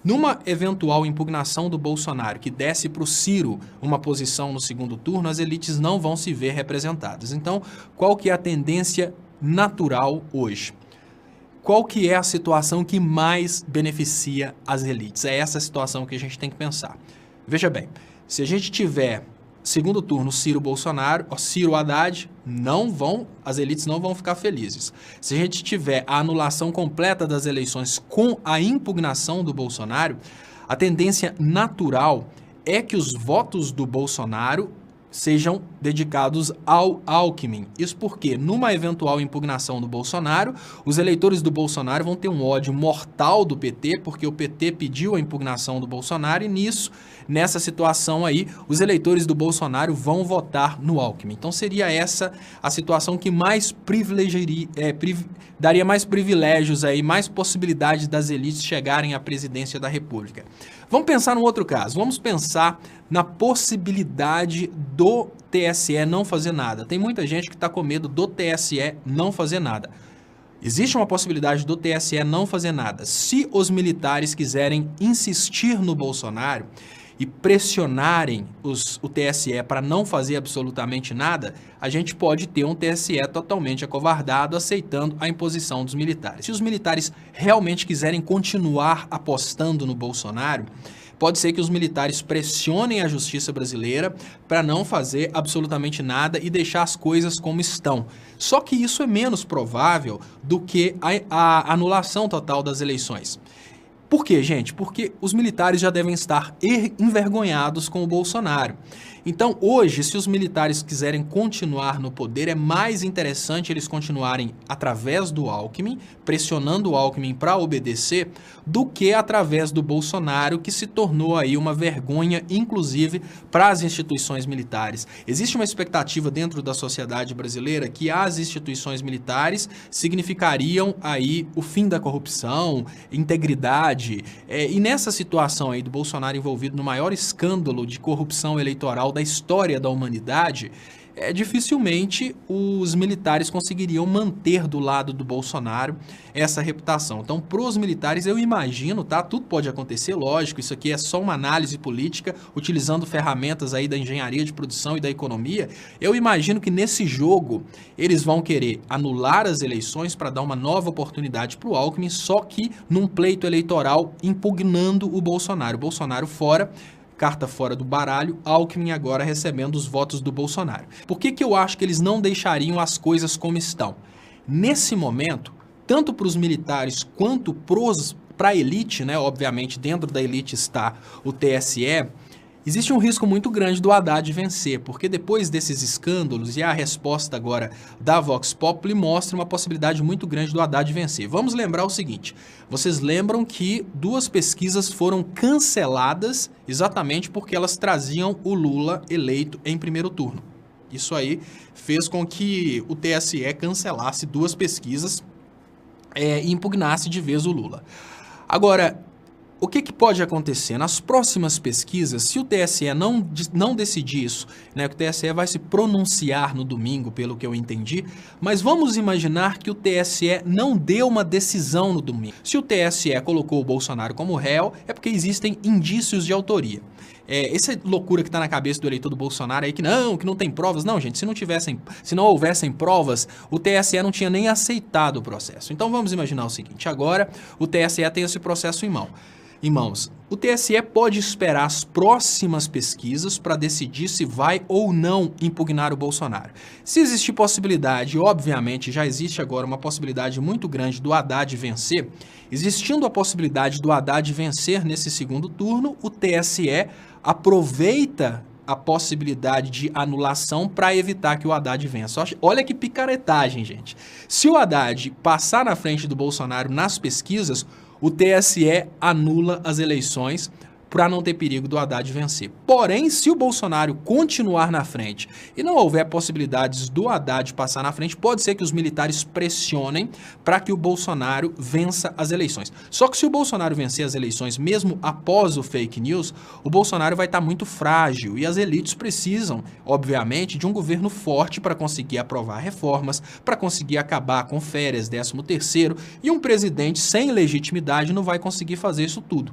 Numa eventual impugnação do Bolsonaro que desse para o Ciro uma posição no segundo turno, as elites não vão se ver representadas. Então, qual que é a tendência natural hoje? Qual que é a situação que mais beneficia as elites? É essa situação que a gente tem que pensar. Veja bem, se a gente tiver segundo turno Ciro-Bolsonaro, Ciro-Haddad, as elites não vão ficar felizes. Se a gente tiver a anulação completa das eleições com a impugnação do Bolsonaro, a tendência natural é que os votos do Bolsonaro sejam dedicados ao Alckmin. Isso porque, numa eventual impugnação do Bolsonaro, os eleitores do Bolsonaro vão ter um ódio mortal do PT, porque o PT pediu a impugnação do Bolsonaro e nessa situação aí, os eleitores do Bolsonaro vão votar no Alckmin. Então seria essa a situação que mais daria mais privilégios aí, mais possibilidades das elites chegarem à presidência da República. Vamos pensar num outro caso. Vamos pensar na possibilidade do TSE não fazer nada. Tem muita gente que está com medo do TSE não fazer nada. Existe uma possibilidade do TSE não fazer nada. Se os militares quiserem insistir no Bolsonaro e pressionarem o TSE para não fazer absolutamente nada, a gente pode ter um TSE totalmente acovardado, aceitando a imposição dos militares. Se os militares realmente quiserem continuar apostando no Bolsonaro, pode ser que os militares pressionem a justiça brasileira para não fazer absolutamente nada e deixar as coisas como estão. Só que isso é menos provável do que a anulação total das eleições. Por quê, gente? Porque os militares já devem estar envergonhados com o Bolsonaro. Então, hoje, se os militares quiserem continuar no poder, é mais interessante eles continuarem através do Alckmin, pressionando o Alckmin para obedecer, do que através do Bolsonaro, que se tornou aí uma vergonha, inclusive, para as instituições militares. Existe uma expectativa dentro da sociedade brasileira que as instituições militares significariam aí o fim da corrupção, integridade, e nessa situação aí do Bolsonaro envolvido no maior escândalo de corrupção eleitoral da história da humanidade, dificilmente os militares conseguiriam manter do lado do Bolsonaro essa reputação. Então, para os militares, eu imagino, tá? Tudo pode acontecer, lógico, isso aqui é só uma análise política, utilizando ferramentas aí da engenharia de produção e da economia. Eu imagino que nesse jogo, eles vão querer anular as eleições para dar uma nova oportunidade para o Alckmin, só que num pleito eleitoral impugnando o Bolsonaro. O Bolsonaro fora, carta fora do baralho, Alckmin agora recebendo os votos do Bolsonaro. Por que eu acho que eles não deixariam as coisas como estão? Nesse momento, tanto para os militares quanto para a elite, né? Obviamente dentro da elite está o TSE, existe um risco muito grande do Haddad vencer, porque depois desses escândalos e a resposta agora da Vox Populi mostra uma possibilidade muito grande do Haddad vencer. Vamos lembrar o seguinte, vocês lembram que 2 pesquisas foram canceladas exatamente porque elas traziam o Lula eleito em primeiro turno. Isso aí fez com que o TSE cancelasse 2 pesquisas e impugnasse de vez o Lula. Agora, o que pode acontecer? Nas próximas pesquisas, se o TSE não decidir isso, né, que o TSE vai se pronunciar no domingo, pelo que eu entendi, mas vamos imaginar que o TSE não deu uma decisão no domingo. Se o TSE colocou o Bolsonaro como réu, é porque existem indícios de autoria. Essa loucura que está na cabeça do eleitor do Bolsonaro aí, que não tem provas. Não, gente, se não houvessem provas, o TSE não tinha nem aceitado o processo. Então vamos imaginar o seguinte, agora o TSE tem esse processo em mãos. O TSE pode esperar as próximas pesquisas para decidir se vai ou não impugnar o Bolsonaro. Se existir possibilidade, obviamente já existe agora uma possibilidade muito grande do Haddad vencer, existindo a possibilidade do Haddad vencer nesse segundo turno, o TSE aproveita a possibilidade de anulação para evitar que o Haddad vença. Olha que picaretagem, gente. Se o Haddad passar na frente do Bolsonaro nas pesquisas, o TSE anula as eleições para não ter perigo do Haddad vencer. Porém, se o Bolsonaro continuar na frente e não houver possibilidades do Haddad passar na frente, pode ser que os militares pressionem para que o Bolsonaro vença as eleições. Só que se o Bolsonaro vencer as eleições, mesmo após o fake news, o Bolsonaro vai estar muito frágil e as elites precisam, obviamente, de um governo forte para conseguir aprovar reformas, para conseguir acabar com férias, 13º, e um presidente sem legitimidade não vai conseguir fazer isso tudo.